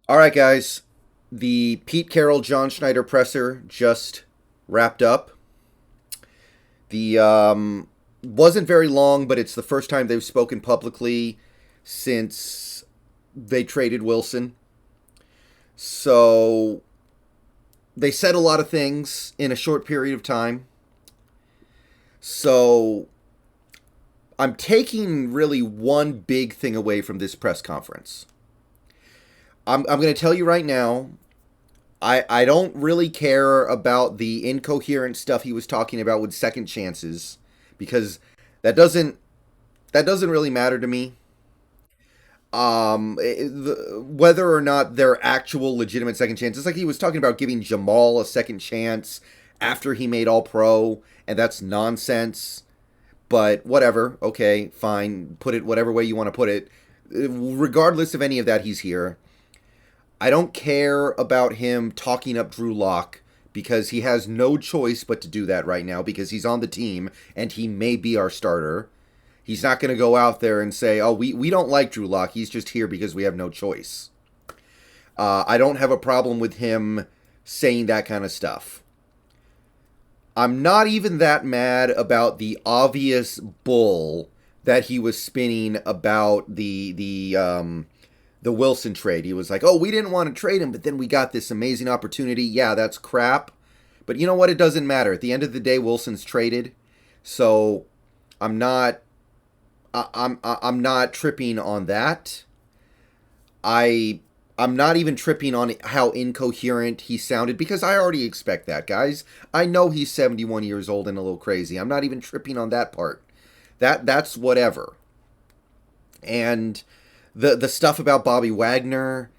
All right, guys. The Pete Carroll John Schneider presser just wrapped up. The wasn't very long, but it's the first time they've spoken publicly since they traded Wilson. So they said a lot of things in a short period of time. So I'm taking really one big thing away from this press conference. I'm going to tell you right now, I don't really care about the incoherent stuff he was talking about with second chances because that doesn't that doesn't really matter to me. Whether or not they're actual legitimate second chances, like he was talking about giving Jamal a second chance after he made All Pro, and that's nonsense. But whatever, okay, fine, put it whatever way you want to put it. Regardless of any of that, he's here. I don't care about him talking up Drew Lock because he has no choice but to do that right now because he's on the team and he may be our starter. He's not going to go out there and say, oh, we don't like Drew Lock. He's just here because we have no choice. I don't have a problem with him saying that kind of stuff. I'm not even that mad about the obvious bull that he was spinning about the Wilson trade. He was like, "Oh, we didn't want to trade him, but then we got this amazing opportunity." Yeah, that's crap. But you know what? It doesn't matter. At the end of the day, Wilson's traded. So I'm not I'm not tripping on that. I I'm not even tripping on how incoherent he sounded because I already expect that, guys. I know he's 71 years old and a little crazy. I'm not even tripping on that part. That's whatever. And the stuff about Bobby Wagner,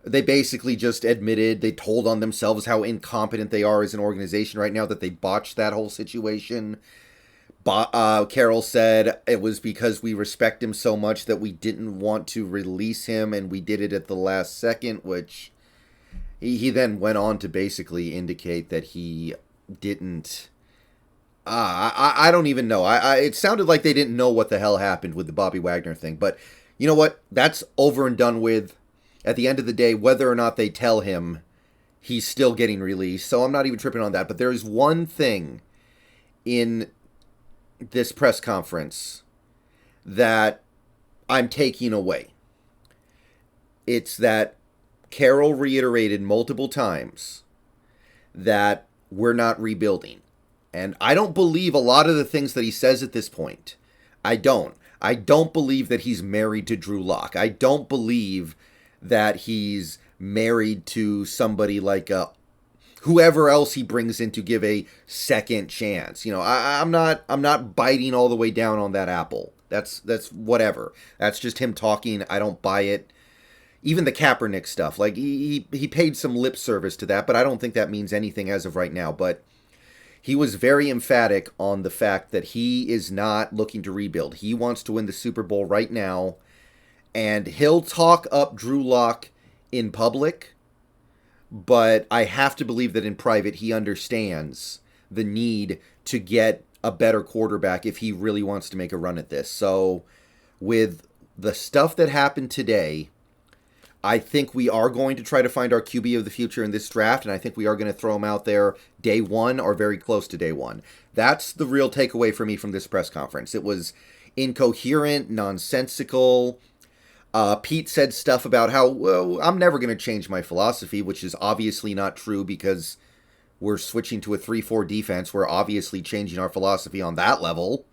they basically just admitted, they told on themselves how incompetent they are as an organization right now, that they botched that whole situation. Carroll said it was because we respect him so much that we didn't want to release him and we did it at the last second, which he then went on to basically indicate that he didn't. I don't even know. It sounded like they didn't know what the hell happened with the Bobby Wagner thing, but you know what? That's over and done with. At the end of the day, whether or not they tell him, he's still getting released. So I'm not even tripping on that. But there is one thing in this press conference that I'm taking away. It's that Carroll reiterated multiple times that we're not rebuilding. And I don't believe a lot of the things that he says at this point. I don't. I don't believe that he's married to Drew Lock. I don't believe that he's married to somebody like whoever else he brings in to give a second chance. You know, I'm not biting all the way down on that apple. That's whatever. That's just him talking. I don't buy it. Even the Kaepernick stuff, like he paid some lip service to that, but I don't think that means anything as of right now. But he was very emphatic on the fact that he is not looking to rebuild. He wants to win the Super Bowl right now, and he'll talk up Drew Lock in public, but I have to believe that in private he understands the need to get a better quarterback if he really wants to make a run at this. So with the stuff that happened today, I think we are going to try to find our QB of the future in this draft, and I think we are going to throw him out there day one or very close to day one. That's the real takeaway for me from this press conference. It was incoherent, nonsensical. Pete said stuff about how, well, I'm never going to change my philosophy, which is obviously not true because we're switching to a 3-4 defense. We're obviously changing our philosophy on that level.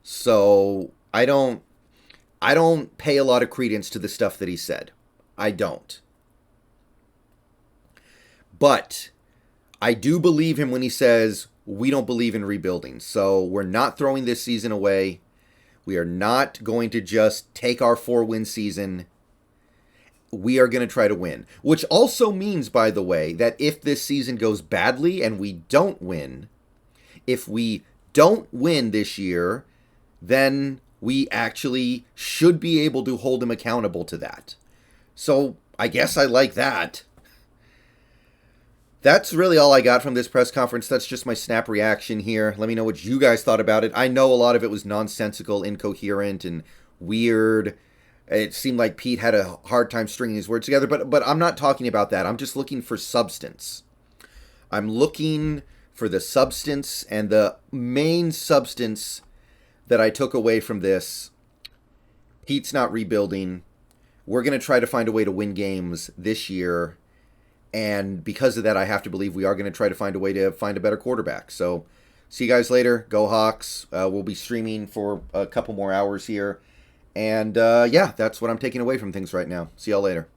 So I don't pay a lot of credence to the stuff that he said. I don't. But I do believe him when he says we don't believe in rebuilding. So we're not throwing this season away. We are not going to just take our 4-win season. We are going to try to win. Which also means, by the way, that if this season goes badly and we don't win, if we don't win this year, then we actually should be able to hold him accountable to that. So I guess I like that. That's really all I got from this press conference. That's just my snap reaction here. Let me know what you guys thought about it. I know a lot of it was nonsensical, incoherent, and weird. It seemed like Pete had a hard time stringing his words together, but I'm not talking about that. I'm just looking for substance. I'm looking for the substance, and the main substance that I took away from this: Pete's not rebuilding. We're going to try to find a way to win games this year, and because of that, I have to believe we are going to try to find a way to find a better quarterback. So, see you guys later. Go Hawks. We'll be streaming for a couple more hours here. And yeah, that's what I'm taking away from things right now. See y'all later.